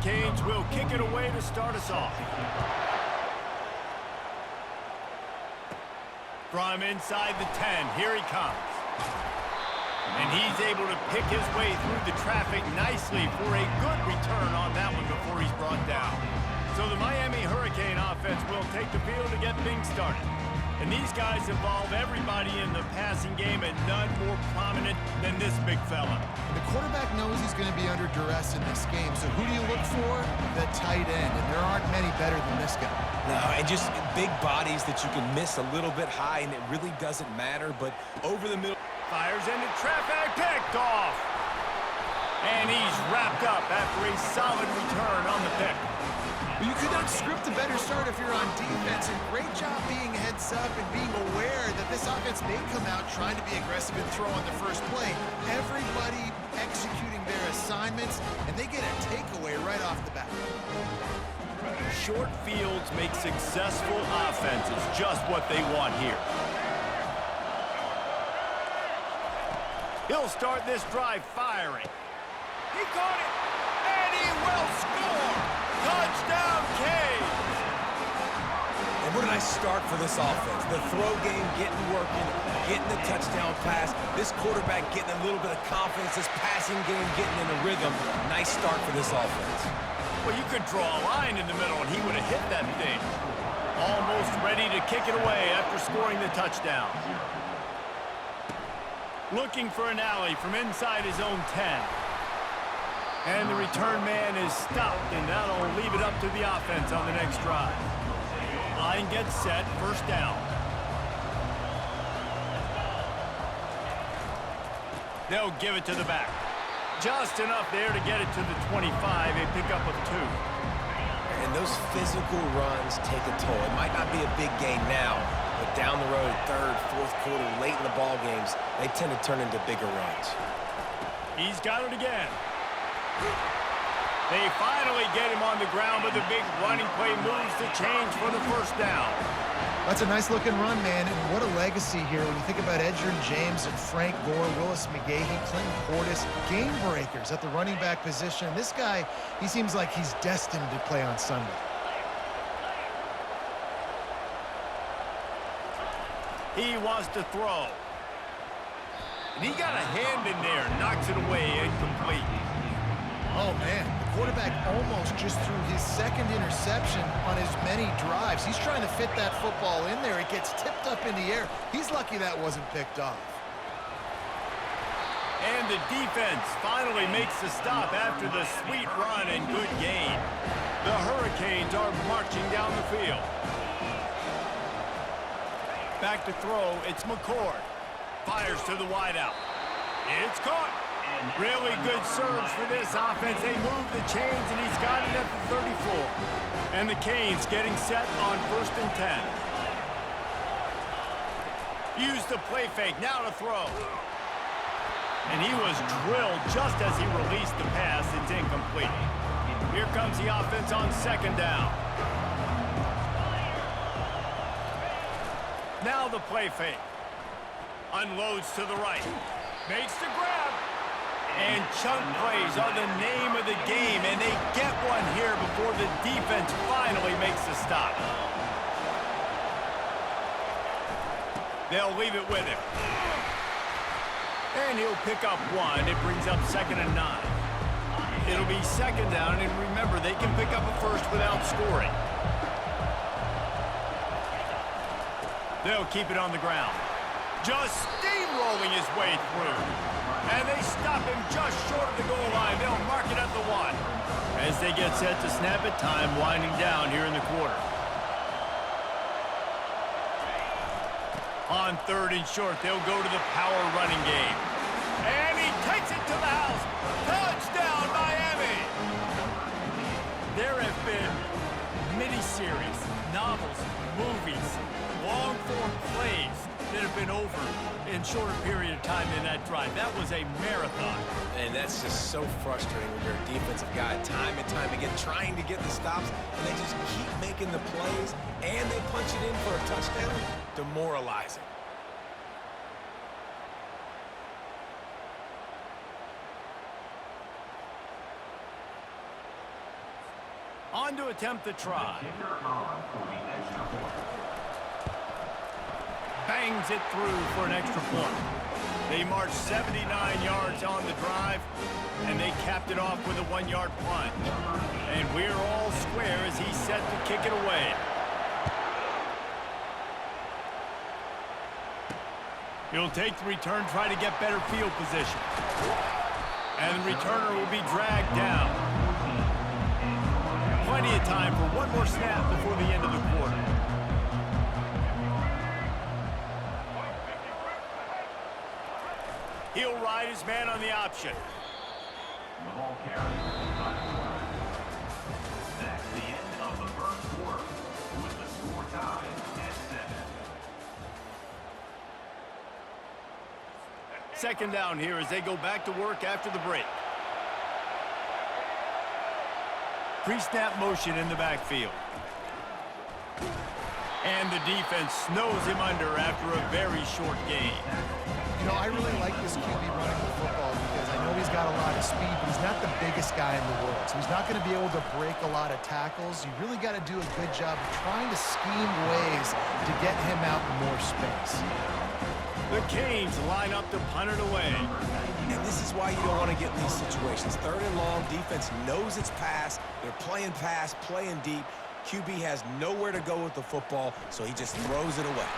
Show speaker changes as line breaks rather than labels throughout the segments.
Hurricanes will kick it away to start us off. From inside the 10, here he comes. And he's able to pick his way through the traffic nicely for a good return on that one before he's brought down. So the Miami Hurricane offense will take the field to get things started. And these guys involve everybody in the passing game, and none more prominent than this big fella.
The quarterback knows he's going to be under duress in this game, so who do you look for? The tight end, and there aren't many better than this guy.
No, and just big bodies that you can miss a little bit high, and it really doesn't matter, but over the middle.
Fires into traffic, picked off. And he's wrapped up after a solid return on the pick.
You could not script a better start if you're on defense, and great job being heads up and being aware that this offense may come out trying to be aggressive and throw on the first play. Everybody executing their assignments, and they get a takeaway right off the bat.
Short fields make successful offenses, just what they want here. He'll start this drive firing. He caught it, and he will score! Touchdown, Canes!
And where did I start for this offense? The throw game getting working, getting the touchdown pass. This quarterback getting a little bit of confidence. This passing game getting in a rhythm. Nice start for this offense.
Well, you could draw a line in the middle, and he would have hit that thing. Almost ready to kick it away after scoring the touchdown. Looking for an alley from inside his own 10. And the return man is stopped, and that'll leave it up to the offense on the next drive. Line gets set, first down. They'll give it to the back. Just enough there to get it to the 25, a pickup of 2.
And those physical runs take a toll. It might not be a big gain now, but down the road, third, fourth quarter, late in the ball games, they tend to turn into bigger runs.
He's got it again. They finally get him on the ground, but the big running play moves the change for the first down.
That's a nice-looking run, man, and what a legacy here when you think about Edgerrin James and Frank Gore, Willis McGahee, Clinton Portis, game breakers at the running back position. This guy, he seems like he's destined to play on Sunday.
He wants to throw. And he got a hand in there, knocks it away, incomplete.
Oh, man, the quarterback almost just threw his second interception on as many drives. He's trying to fit that football in there. It gets tipped up in the air. He's lucky that wasn't picked off.
And the defense finally makes the stop after the sweet run and good gain. The Hurricanes are marching down the field. Back to throw, it's McCord. Fires to the wideout. It's caught. Really good surge for this offense. They move the chains, and he's got it at the 34. And the Canes getting set on 1st and 10. Use the play fake, now to throw. And he was drilled just as he released the pass. It's incomplete. Here comes the offense on 2nd down. Now the play fake. Unloads to the right. Makes the grab. And chunk plays are the name of the game, and they get one here before the defense finally makes the stop. They'll leave it with him. And he'll pick up 1. It brings up 2nd and 9. It'll be 2nd down, and remember, they can pick up a first without scoring. They'll keep it on the ground. Just steamrolling his way through. And they stop him just short of the goal line. They'll mark it at the 1. As they get set to snap it, time winding down here in the quarter. On 3rd and short, they'll go to the power running game. And he takes it to the house. Touchdown, Miami! There have been miniseries, novels, movies, long-form plays that have been over in shorter period of time than that drive. That was a marathon.
And that's just so frustrating when you're a defensive guy time and time again trying to get the stops, and they just keep making the plays, and they punch it in for a touchdown. Demoralizing.
On to attempt the try. Bangs it through for an extra point. They marched 79 yards on the drive, and they capped it off with a 1-yard plunge. And we're all square as he's set to kick it away. He'll take the return, try to get better field position. And the returner will be dragged down. Plenty of time for one more snap before the end of the quarter. He'll ride his man on the option.
The ball carries. That's the end of the first quarter, with the score tied at 7.
Second down here as they go back to work after the break. Pre-snap motion in the backfield. And the defense snows him under after a very short gain.
You know, I really like this QB running the football because I know he's got a lot of speed, but he's not the biggest guy in the world. So he's not going to be able to break a lot of tackles. You really got to do a good job of trying to scheme ways to get him out in more space.
The Canes line up to punt it away.
And this is why you don't want to get in these situations. 3rd and long, defense knows it's pass. They're playing pass, playing deep. QB has nowhere to go with the football, so he just throws it away.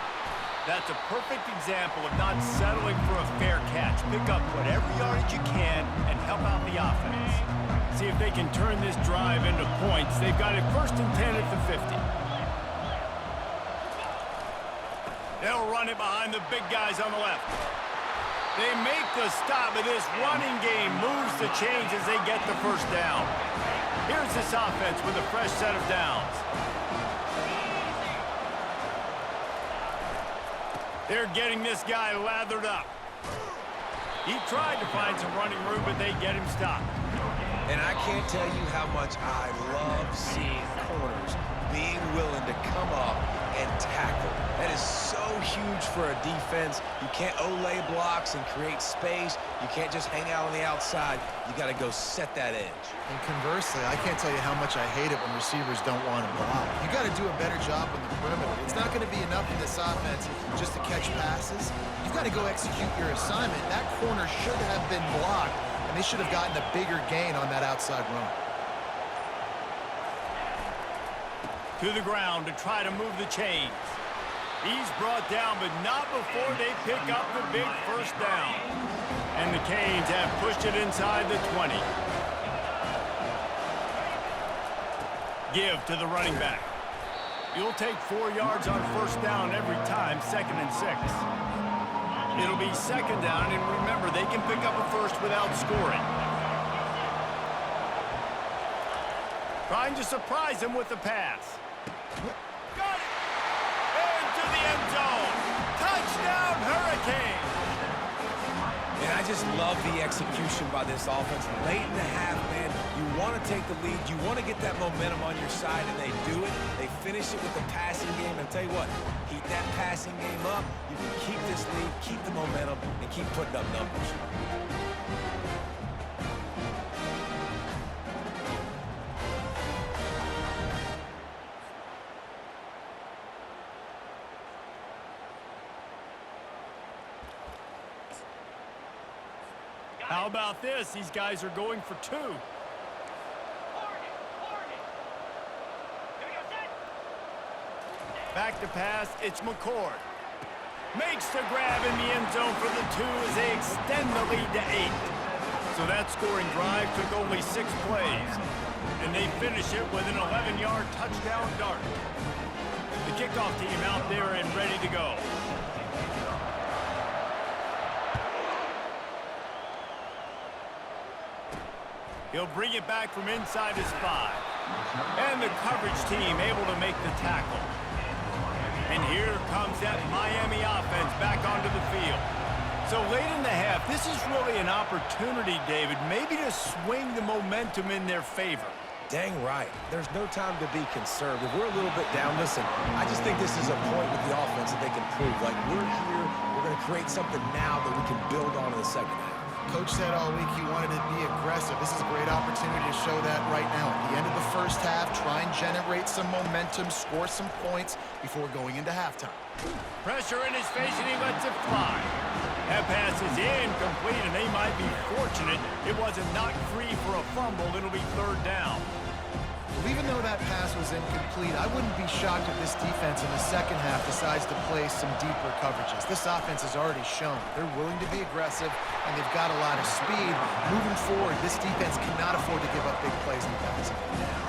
That's a perfect example of not settling for a fair catch. Pick up whatever yardage you can and help out the offense. See if they can turn this drive into points. They've got it 1st and 10 at the 50. They'll run it behind the big guys on the left. They make the stop, and this running game moves the chains as they get the first down. Here's this offense with a fresh set of downs. They're getting this guy lathered up. He tried to find some running room, but they get him stopped.
And I can't tell you how much I love seeing corners being willing to come up and tackle. That is so huge for a defense. You can't olay blocks and create space. You can't just hang out on the outside. You got to go set that edge.
And conversely, I can't tell you how much I hate it when receivers don't want to block. You got to do a better job on the perimeter. It's not going to be enough in this offense just to catch passes. You've got to go execute your assignment. That corner should have been blocked, and they should have gotten a bigger gain on that outside run.
To the ground to try to move the chains. He's brought down, but not before they pick up the big first down. And the Canes have pushed it inside the 20. Give to the running back. You'll take 4 yards on first down every time, 2nd and 6. It'll be 2nd down, and remember, they can pick up a first without scoring. Trying to surprise him with the pass. Got it! Into the end zone. Touchdown, Hurricanes!
And I just love the execution by this offense. Late in the half, man, you want to take the lead. You want to get that momentum on your side, and they do it. They finish it with the passing game. And I'll tell you what, keep that passing game up. You can keep this lead, keep the momentum, and keep putting up numbers.
How about this? These guys are going for 2. Back to pass, it's McCord. Makes the grab in the end zone for the 2 as they extend the lead to 8. So that scoring drive took only 6 plays. And they finish it with an 11-yard touchdown dart. The kickoff team out there and ready to go. He'll bring it back from inside his 5. And the coverage team able to make the tackle. And here comes that Miami offense back onto the field. So late in the half, this is really an opportunity, David, maybe to swing the momentum in their favor.
Dang right. There's no time to be conservative. We're a little bit down. Listen, I just think this is a point with the offense that they can prove. Like, we're here, we're going to create something now that we can build on in the second half.
Coach said all week he wanted to be aggressive. This is a great opportunity to show that right now. At the end of the first half, try and generate some momentum, score some points before going into halftime.
Pressure in his face, and he lets it fly. That pass is incomplete, and they might be fortunate it wasn't knocked free for a fumble. It'll be third down.
Well, even though that pass was incomplete, I wouldn't be shocked if this defense in the second half decides to play some deeper coverages. This offense has already shown they're willing to be aggressive, and they've got a lot of speed. Moving forward, this defense cannot afford to give up big plays in the passing game.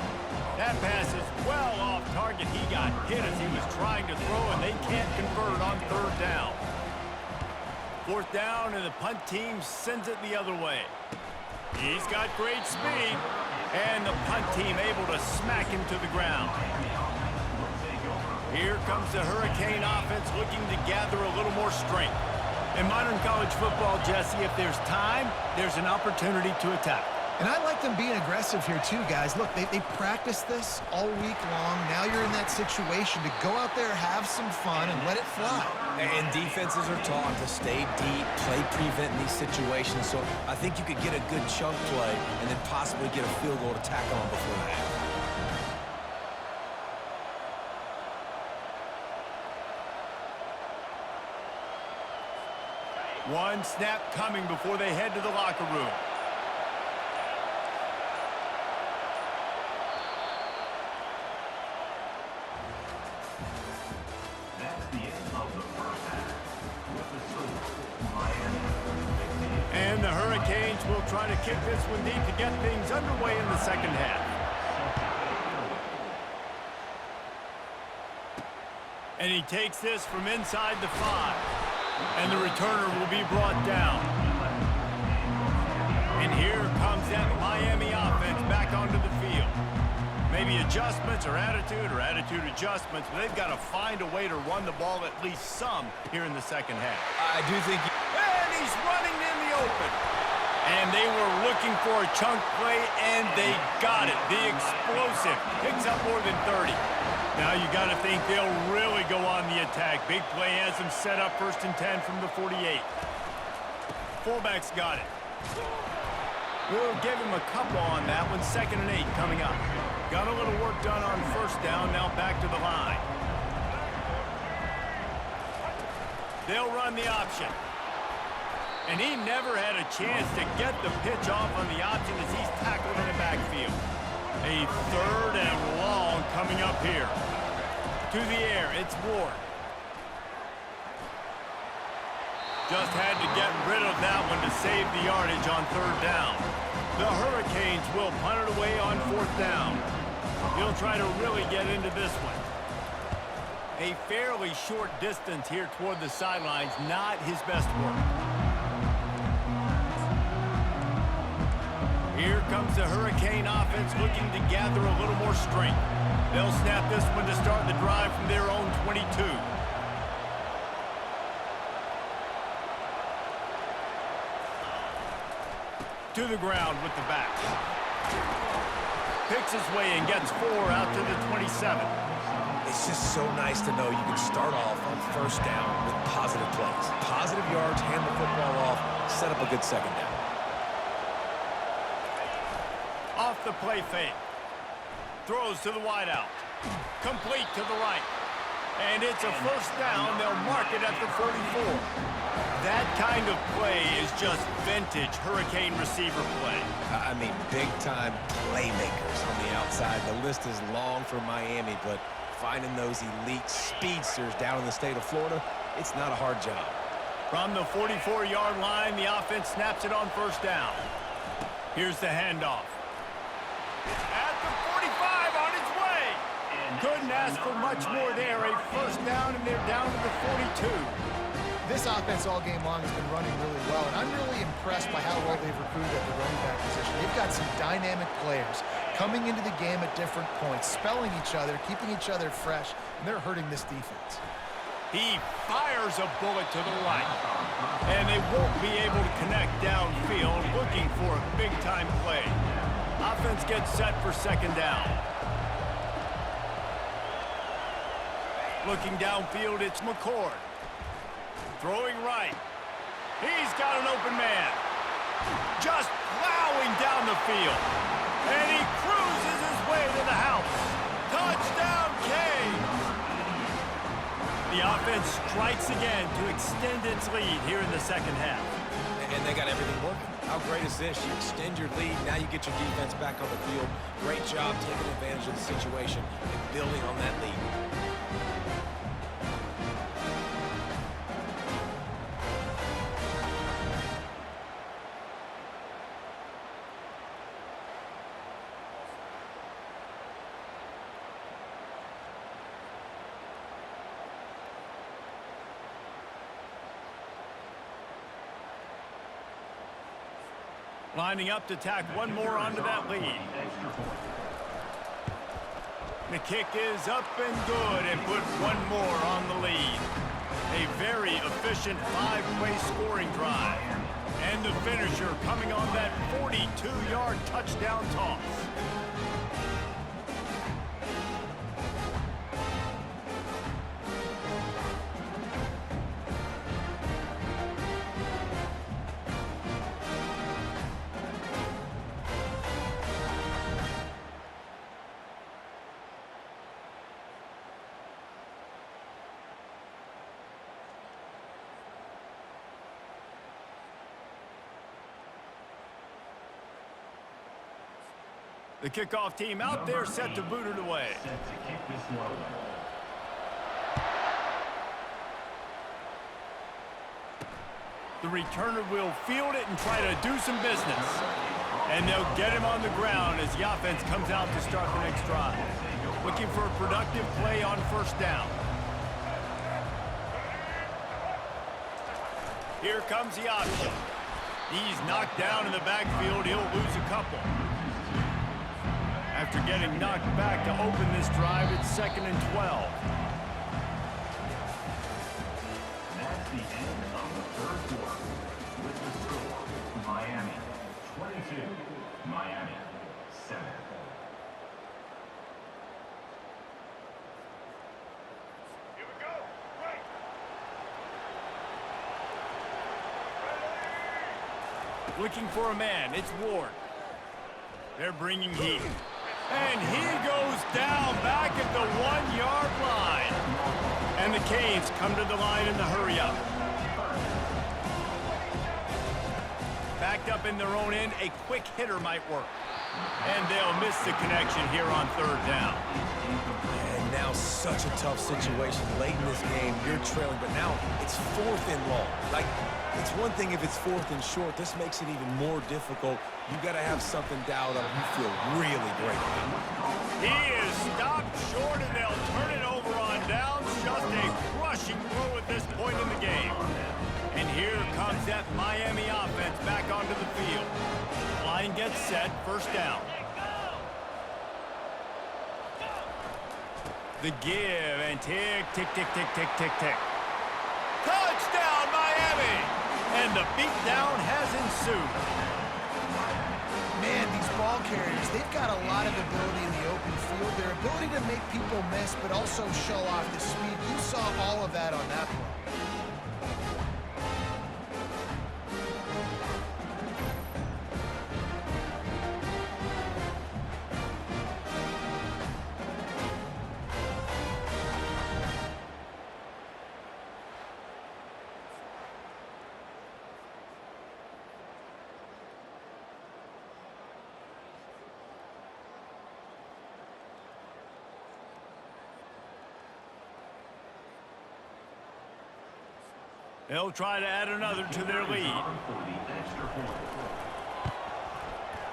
That pass is well off target. He got hit as he was trying to throw, and they can't convert on third down. Fourth down, and the punt team sends it the other way. He's got great speed, and the punt team able to smack him to the ground. Here comes the Hurricane offense looking to gather a little more strength. In modern college football, Jesse, if there's time, there's an opportunity to attack.
And I like them being aggressive here too, guys. Look, they practice this all week long. Now you're in that situation to go out there, have some fun, and let it fly.
And defenses are taught to stay deep, play prevent in these situations. So I think you could get a good chunk play and then possibly get a field goal to tack on before the half.
One snap coming before they head to the locker room. And the Hurricanes will try to kick this one deep to get things underway in the second half. And he takes this from inside the 5. And the returner will be brought down. And here comes that Miami offense back onto the field. Maybe adjustments or attitude adjustments, but they've got to find a way to run the ball at least some here in the second half.
I do think...
And he's running in the open. And they were looking for a chunk play, and they got it. The explosive picks up more than 30. Now you got to think they'll really go on the attack. Big play has them set up 1st and 10 from the 48. Fullback's got it. We'll give him a couple on that one. 2nd and 8 coming up. Got a little work done on 1st down. Now back to the line. They'll run the option. And he never had a chance to get the pitch off on the option as he's tackled in the backfield. A 3rd and long coming up here. To the air, it's Ward. Just had to get rid of that one to save the yardage on 3rd down. The Hurricanes will punt it away on 4th down. He'll try to really get into this one. A fairly short distance here toward the sidelines, not his best work. Here comes the Hurricane offense looking to gather a little more strength. They'll snap this one to start the drive from their own 22. To the ground with the back. Picks his way and gets 4 out to the 27.
It's just so nice to know you can start off on 1st down with positive plays. Positive yards, hand the football off, set up a good 2nd down.
Off the play fake. Throws to the wideout. Complete to the right. And it's a 1st down. They'll mark it at the 44. That kind of play is just vintage Hurricane receiver play.
I mean, big-time playmakers on the outside. The list is long for Miami, but finding those elite speedsters down in the state of Florida, it's not a hard job.
From the 44-yard line, the offense snaps it on 1st down. Here's the handoff. At the 45 on its way. Couldn't ask for much more there. A 1st down, and they're down to the 42.
This offense all game long has been running really well, and I'm really impressed by how well they've recruited at the running back position. They've got some dynamic players coming into the game at different points, spelling each other, keeping each other fresh, and they're hurting this defense.
He fires a bullet to the right, and they won't be able to connect downfield, looking for a big-time play. Offense gets set for 2nd down. Looking downfield, it's McCord. Throwing right. He's got an open man. just plowing down the field. And he cruises his way to the house. Touchdown, Canes! The offense strikes again to extend its lead here in the second half.
And they got everything working. How great is this? You extend your lead, now you get your defense back on the field. Great job taking advantage of the situation and building on that lead.
Lining up to tack one more onto that lead. The kick is up and good and put one more on the lead. A very efficient five-way scoring drive. And the finisher coming on that 42-yard touchdown toss. The kickoff team out there set to boot it away.
Set to kick this one away.
The returner will field it and try to do some business. And they'll get him on the ground as the offense comes out to start the next drive. Looking for a productive play on first down. Here comes the option. He's knocked down in the backfield. He'll lose a couple. After getting knocked back to open this drive, it's 2nd and 12.
That's the end of the third quarter. With the score, Miami 22, Miami 7.
Here we go. Right. Looking for a man. It's Ward. They're bringing heat. And he goes down back at the 1-yard line. And the Canes come to the line in the hurry-up. Backed up in their own end, a quick hitter might work. And they'll miss the connection here on third down.
And now such a tough situation. Late in this game, you're trailing, but now it's 4th and long. Like, it's one thing if it's 4th and short. This makes it even more difficult. You got to have something dialed up. You feel really great about it.
He is stopped short, and they'll turn it over on downs. Just a crushing throw at this point in the game. And here comes that Miami offense back onto the field. Line gets set, first down. The give, and tick, tick, tick, tick, tick, tick, tick. Touchdown, Miami! And the beatdown has ensued.
Man, these ball carriers, they've got a lot of ability in the open field. Their ability to make people miss, but also show off the speed. You saw all of that on that play.
They'll try to add another to their lead.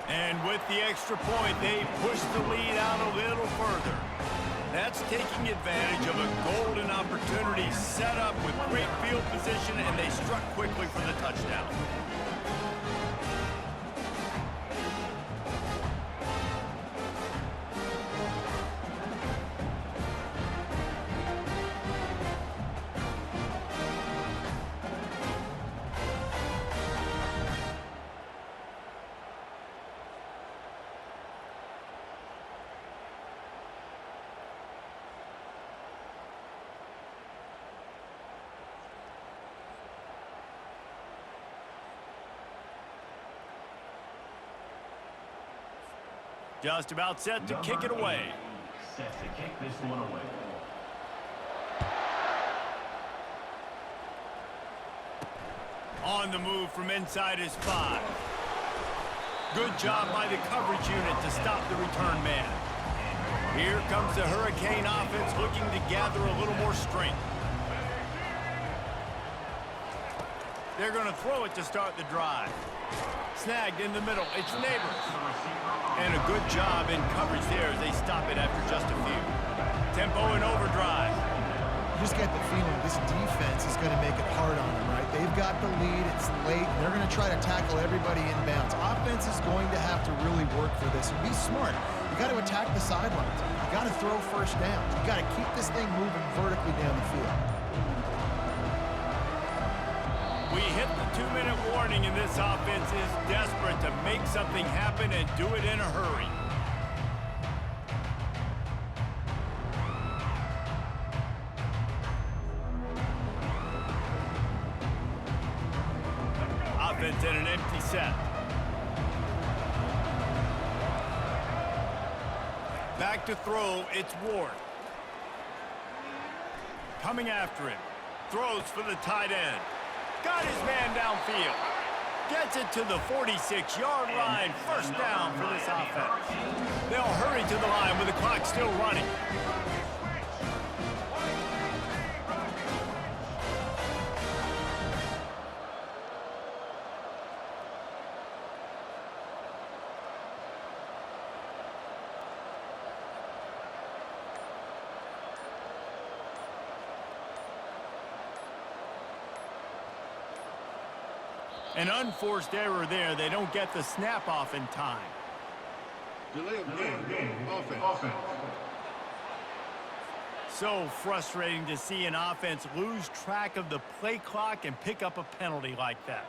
And with the extra point, they push the lead out a little further. That's taking advantage of a golden opportunity set up with great field position, and they struck quickly for the touchdown. Just about set to kick it away.
Set to kick this one away.
On the move from inside his 5. Good job by the coverage unit to stop the return man. Here comes the Hurricane offense looking to gather a little more strength. They're going to throw it to start the drive. Snagged in the middle. It's Neighbors. And a good job in coverage there as they stop it after just a few. Tempo in overdrive.
You just get the feeling this defense is going to make it hard on them, right? They've got the lead. It's late. And they're going to try to tackle everybody inbounds. Offense is going to have to really work for this and be smart. You got to attack the sidelines. You got to throw first downs. You got to keep this thing moving vertically down the field.
We hit the 2-minute warning, and this offense is desperate to make something happen and do it in a hurry. Offense in an empty set. Back to throw, it's Ward. Coming after him. Throws for the tight end. Got his man downfield. Gets it to the 46-yard line. First down for this offense. They'll hurry to the line with the clock still running. An unforced error there. They don't get the snap off in time.
Delay of game. Offense.
So frustrating to see an offense lose track of the play clock and pick up a penalty like that.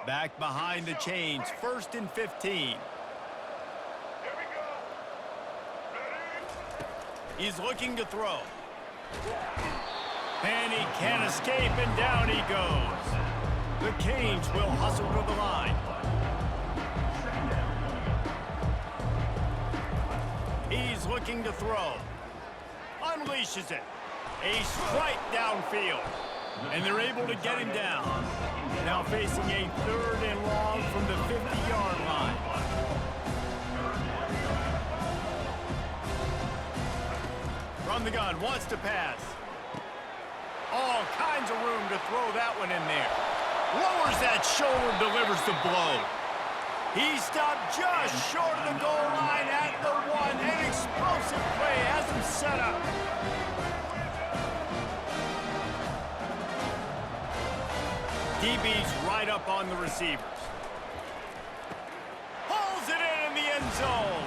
Back behind the chains. 1st and 15. He's looking to throw. And he can't escape, and down he goes. The Canes will hustle to the line. He's looking to throw. Unleashes it. A strike downfield. And they're able to get him down. Now facing a 3rd and long from the 50-yard line. From the gun, wants to pass. All kinds of room to throw that one in there. Lowers that shoulder, delivers the blow. He stopped just short of the goal line at the 1. An explosive play has him set up. DB's right up on the receivers. Pulls it in the end zone.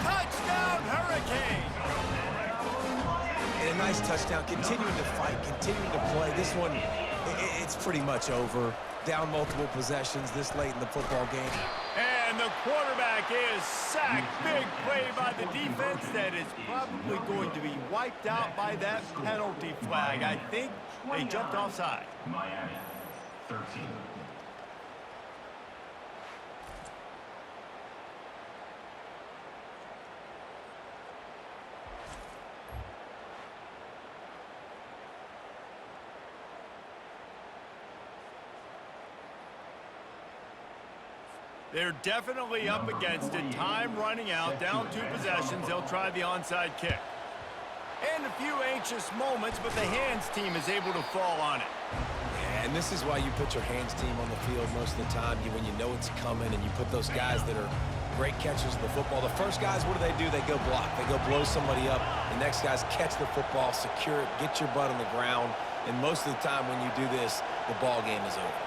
Touchdown, Hurricane.
And a nice touchdown, continuing to fight, continuing to play. This one, it's pretty much over. Down multiple possessions this late in the football game.
And the quarterback is sacked. Big play by the defense that is probably going to be wiped out by that penalty flag. I think they jumped offside.
Miami, 13.
They're definitely up against it. Time running out. Down 2 possessions. They'll try the onside kick. And a few anxious moments, but the hands team is able to fall on it.
And this is why you put your hands team on the field most of the time. When you know it's coming and you put those guys that are great catchers of the football. The first guys, what do? They go block. They go blow somebody up. The next guys catch the football, secure it, get your butt on the ground. And most of the time when you do this, the ball game is over.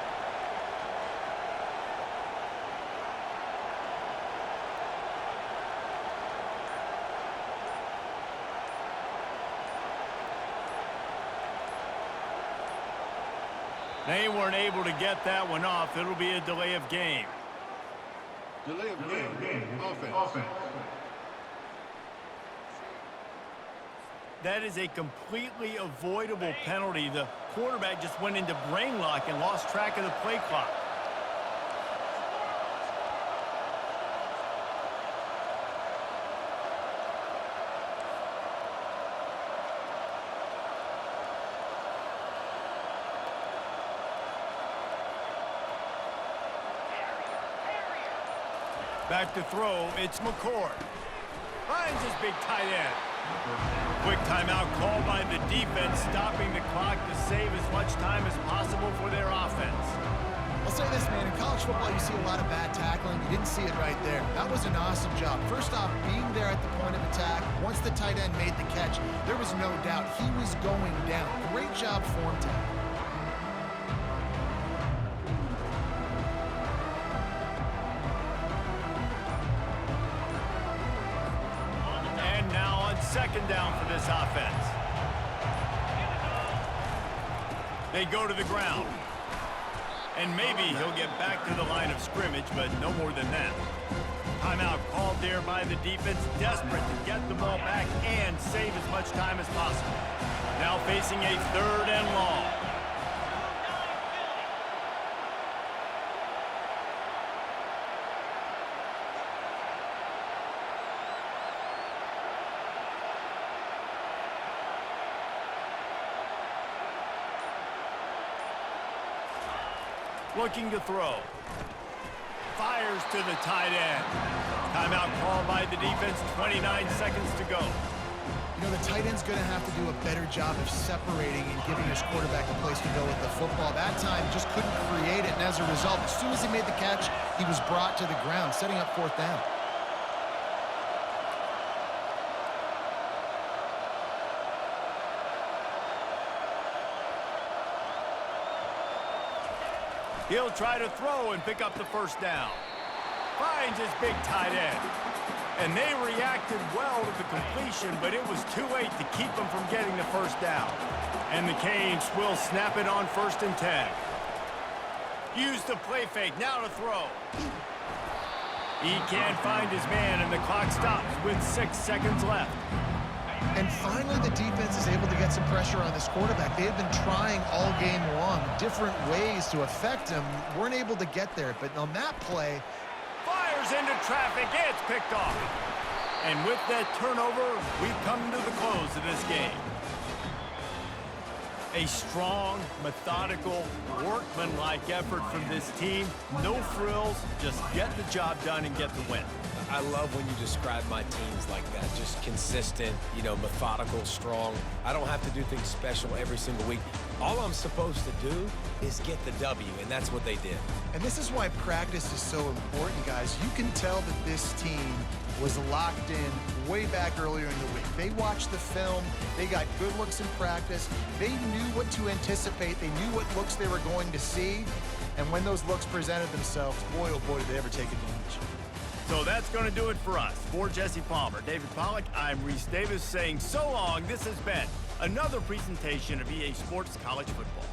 They weren't able to get that one off. It'll be a delay of game.
Delay of game. Offense.
That is a completely avoidable penalty. The quarterback just went into brain lock and lost track of the play clock. Back to throw, it's McCord. Finds his big tight end. Quick timeout called by the defense, stopping the clock to save as much time as possible for their offense.
I'll say this, man. In college football, you see a lot of bad tackling. You didn't see it right there. That was an awesome job. First off, being there at the point of attack. Once the tight end made the catch, there was no doubt he was going down. Great job form tackle.
Second down for this offense. They go to the ground. And maybe he'll get back to the line of scrimmage, but no more than that. Timeout called there by the defense, desperate to get the ball back and save as much time as possible. Now facing a 3rd and long. Looking to throw. Fires to the tight end. Timeout called by the defense, 29 seconds to go.
You know, the tight end's going to have to do a better job of separating and giving his quarterback a place to go with the football. That time just couldn't create it, and as a result, as soon as he made the catch, he was brought to the ground, setting up 4th down.
He'll try to throw and pick up the 1st down. Finds his big tight end. And they reacted well to the completion, but it was too late to keep them from getting the 1st down. And the Canes will snap it on 1st and 10. Use the play fake, now to throw. He can't find his man, and the clock stops with 6 seconds left.
And finally, the defense is able to get some pressure on this quarterback. They have been trying all game long, different ways to affect him. Weren't able to get there, but on that play...
Fires into traffic, it's picked off. And with that turnover, we've come to the close of this game. A strong, methodical, workmanlike effort from this team. No frills, just get the job done and get the win.
I love when you describe my teams like that. Just consistent, you know, methodical, strong. I don't have to do things special every single week. All I'm supposed to do is get the W, and that's what they did.
And this is why practice is so important, guys. You can tell that this team was locked in way back earlier in the week. They watched the film. They got good looks in practice. They knew what to anticipate. They knew what looks they were going to see. And when those looks presented themselves, boy, oh boy, did they ever take advantage.
So that's going to do it for us. For Jesse Palmer, David Pollack, I'm Reese Davis saying so long. This has been another presentation of EA Sports College Football.